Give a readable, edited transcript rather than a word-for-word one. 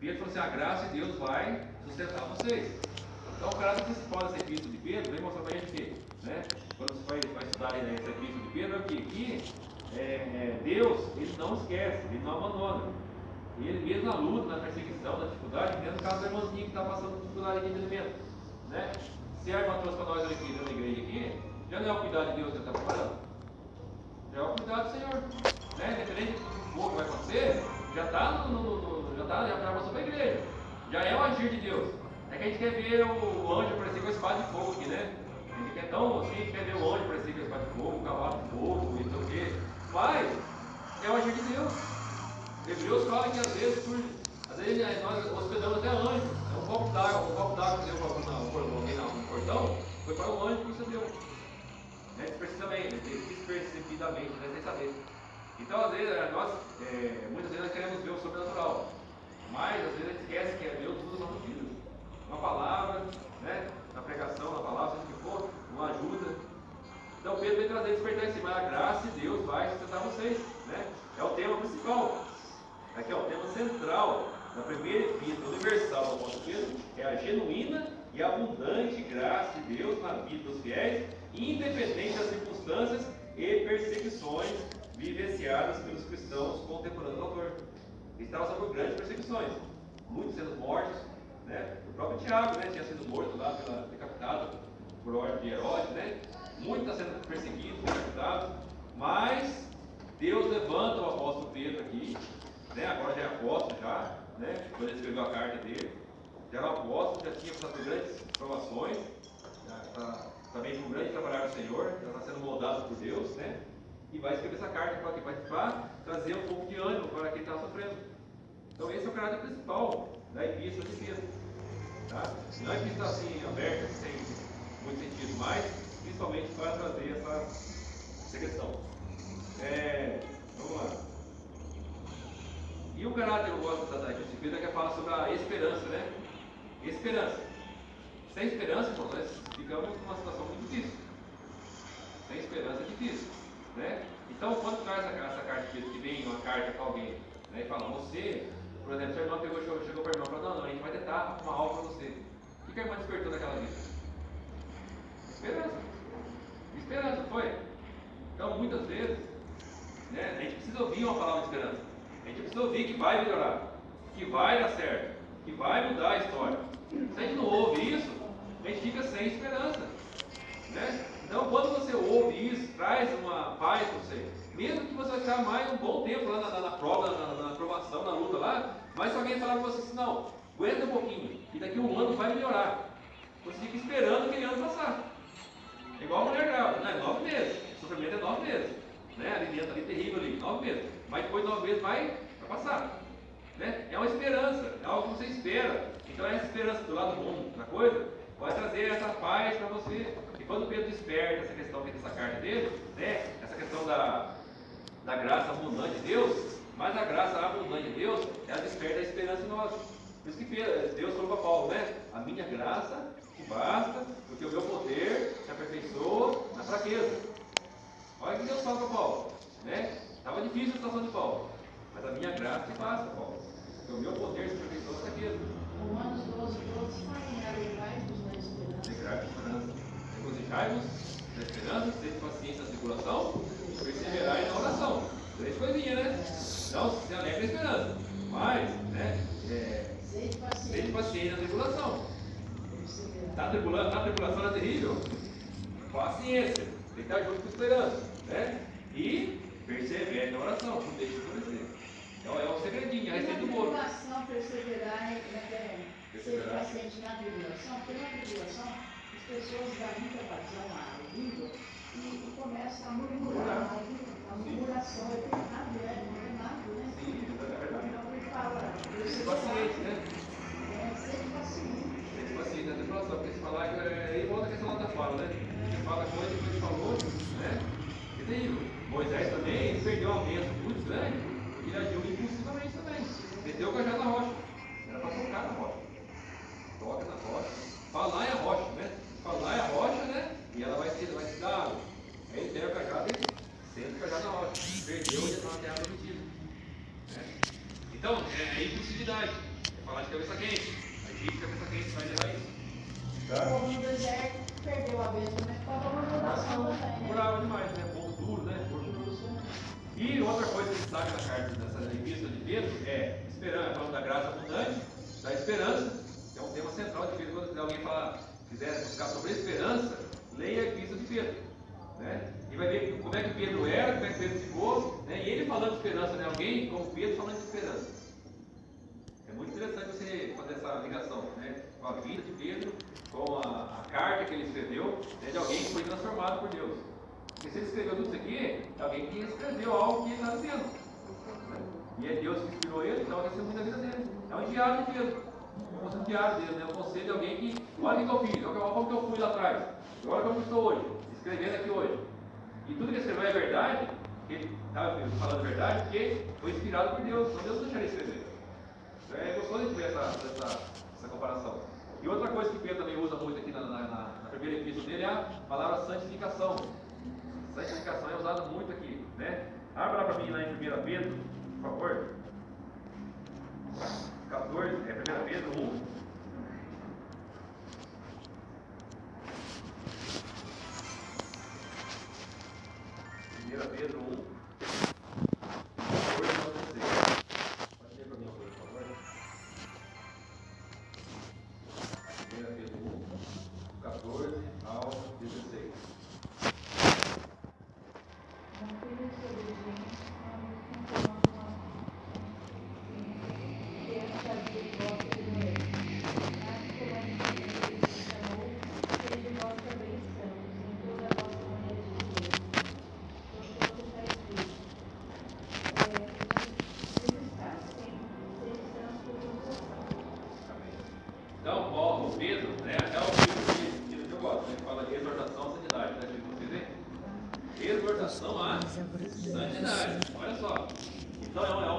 Pedro falou assim, a graça de Deus vai sustentar vocês. Então o caráter principal dessa epístola de Pedro vem mostrar para a gente que, né, quando você vai estudar aí essa epístola de Pedro, é o que Deus, ele não esquece, ele não abandona. E ele mesmo na luta, na perseguição, na dificuldade, mesmo no caso do irmãozinho que está passando dificuldade de entendimento, né? Se a irmã trouxe para nós aqui na igreja aqui, já não é o cuidado de Deus que ele está preparando? Já é o cuidado do Senhor, né? Independente do que vai acontecer, já passou para a igreja, já é o agir de Deus. É que a gente quer ver o anjo aparecer com a espada de fogo aqui, né? A gente quer tão assim, a gente quer ver o anjo aparecer com a espada de fogo, o cavalo de fogo e não sei o quê. Mas é o agir de Deus. Hebreus fala que às vezes nós hospedamos até anjos. É um copo d'água que deu no portão, foi para o anjo que você deu. Né? Despercebidamente, sem saber. Então, às vezes, muitas vezes nós queremos ver o sobrenatural, mas às vezes a gente esquece que é Deus tudo na nossa vida. Uma palavra, né? Na pregação, na palavra, seja o que for, uma ajuda. Então, Pedro vem trazer despertar em cima. A graça de Deus vai sustentar vocês. Né? É o tema principal. Aqui é o tema central da primeira epístola universal do apóstolo Pedro, é a genuína e abundante graça de Deus na vida dos fiéis, independente das circunstâncias e perseguições vivenciadas pelos cristãos contemporâneos do autor. Eles estavam passando por grandes perseguições, muitos sendo mortos, né? O próprio Tiago, né, tinha sido morto lá, decapitado por ordem de Herodes, né? Muitos estão sendo perseguidos, decapitados, mas Deus levanta o apóstolo Pedro aqui, né? Agora já é apóstolo, né? Quando ele escreveu a carta dele, já era apóstolo, já tinha passado por grandes provações, também por um grande trabalhar do Senhor, já está sendo moldado por Deus, né? E vai escrever essa carta para trazer um pouco de ânimo para quem está sofrendo. Então esse é o caráter principal da epístola de Pedro. Tá? Não é que está assim aberta, sem muito sentido, mas principalmente para trazer essa questão. Vamos lá. E o caráter que eu gosto da epístola de Pedro é que fala sobre a esperança, né? Esperança. Sem esperança, irmão, nós ficamos numa situação muito difícil. Sem esperança é difícil. Né? Então, quando traz essa carta de Pedro, que vem uma carta para alguém, né, e fala, você, por exemplo, sua irmã chegou para a irmã e falou, não, a gente vai tentar arrumar algo para você. O que a irmã despertou naquela vida? Esperança. Esperança, foi? Então, muitas vezes, né, a gente precisa ouvir uma palavra de esperança. A gente precisa ouvir que vai melhorar, que vai dar certo, que vai mudar a história. Se a gente não ouve isso, a gente fica sem esperança. Né? Então, quando você ouve isso, traz uma paz para você. Mesmo que você vai ficar mais um bom tempo lá na prova, na aprovação, na luta lá, mas se alguém falar para você assim, não, aguenta um pouquinho, e daqui a um ano vai melhorar. Você fica esperando aquele ano passar. É igual a mulher grávida, né? 9 meses. O sofrimento é 9 meses. Né? Alimenta ali terrível ali, 9 meses. Mas depois de 9 meses vai passar. Né? É uma esperança, é algo que você espera. Então essa esperança do lado bom da coisa vai trazer essa paz para você. E quando Pedro desperta essa questão aqui dessa carta dele, né? Essa questão da graça abundante de Deus, mas a graça abundante de Deus, ela desperta a esperança em nós. Por isso que Deus falou para Paulo, né? A minha graça te basta, porque o meu poder se aperfeiçoa na fraqueza. Olha o que Deus fala para Paulo, né? Estava difícil a situação de Paulo, mas a minha graça te basta, Paulo, porque o meu poder se aperfeiçoa na fraqueza. Romanos 12, todos saem, alegrai-vos na esperança. Regozijai-vos na esperança, sede paciência na tribulação, perseverai na oração. 3 coisinhas, né? Então, se alegra na esperança, mas, né? Sede paciente na tribulação. Está tribulando, a tribulação é terrível? Paciência, tem que estar junto com esperança, né? E persevere na oração, não deixe de acontecer. Então é um segredinho, a receita do bolo. Na tribulação, perseverar, ser paciente na tribulação, porque na tribulação as pessoas dão muita vazão à língua e começam a murmurar. A murmuração é pecado, né? Não é nada, né? Sim, é verdade. Então ele fala, Ser paciente, né? ser paciente. Ser paciente na tribulação, porque se falar, é igual a questão lá da fala, né? Você fala coisa que depois falou, né? É terrível. Moisés também, ele perdeu uma bênção muito grande, porque ele agiu impulsivamente também. Meteu o cajado na rocha. Era para tocar na rocha. Toca na rocha. Falar é a rocha, né? Falar é a rocha, né? E ela vai se dar água. Aí ele pega o cajado e senta o cajado na rocha. Perdeu e já está na terra prometida. Né? Então, é impulsividade. É falar de cabeça quente. Aí fica de cabeça quente, vai levar isso. O povo no deserto perdeu a bênção, mas estava uma murmuração também. Murava demais, né? Povo duro, né? Povo duro. E outra coisa que destaca na carta dessa epístola de Pedro é esperança, falando da graça abundante, da esperança, que é um tema central de Pedro. Quando alguém quiser buscar sobre a esperança, leia a epístola de Pedro. Né? E vai ver como é que Pedro era, como é que Pedro ficou, né? E ele falando de esperança, né? Alguém como Pedro falando de esperança. É muito interessante você fazer essa ligação, né? Com a vida de Pedro, com a carta que ele escreveu, né? De alguém que foi transformado por Deus. Porque se ele escreveu tudo isso aqui, é alguém que escreveu algo que ele está vivendo. Né? E é Deus que inspirou ele, então vai ser muito da vida dele. É um diário de Pedro. É um diário dele, né? Um conselho de alguém que, olha o que eu fiz, olha como que eu fui lá atrás, olha como eu estou hoje, escrevendo aqui hoje. E tudo que escreveu é verdade, ele estava falando a verdade, porque foi inspirado por Deus, então Deus não deixaria escrever. Então é gostoso de ver essa comparação. E outra coisa que Pedro também usa muito aqui na primeira epístola dele é a palavra santificação. Santificação é usada muito aqui, né? Abra lá para mim lá em 1 Pedro, por favor. 14, 1 Pedro 1. 1 Pedro 1. 14 ao 16. Pode ler para mim, por favor. 1 Pedro 1, 14 ao 16. Então, Paulo, Pedro, né, até o livro que eu gosto, ele fala de exortação à santidade, né, vocês veem? Exortação à santidade, olha só. Então é